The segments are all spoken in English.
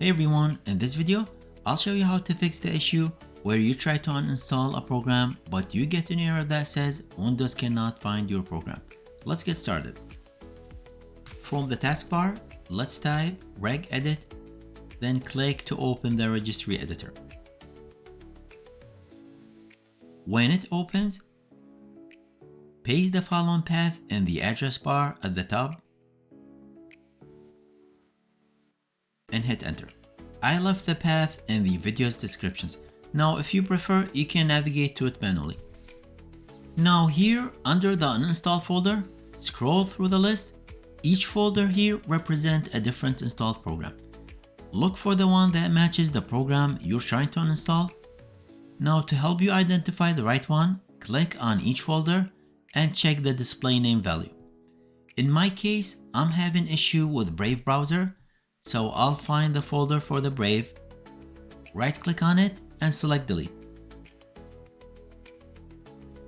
Hey everyone, in this video, I'll show you how to fix the issue where you try to uninstall a program but you get an error that says Windows cannot find your program. Let's get started. From the taskbar, let's type regedit, then click to open the registry editor. When it opens, paste the following path in the address bar at the top and hit enter. I left the path in the video's descriptions. Now if you prefer, you can navigate to it manually. Now here under the uninstall folder, scroll through the list. Each folder here represents a different installed program. Look for the one that matches the program you're trying to uninstall. Now to help you identify the right one, click on each folder and check the display name value. In my case, I'm having issue with Brave browser, so I'll find the folder for the Brave, right click on it and select delete.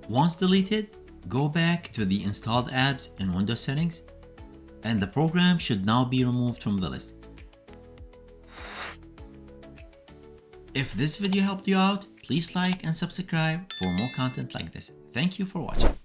Once deleted, go back to the installed apps in Windows settings and the program should now be removed from the list. If this video helped you out, please like and subscribe for more content like this. Thank you for watching.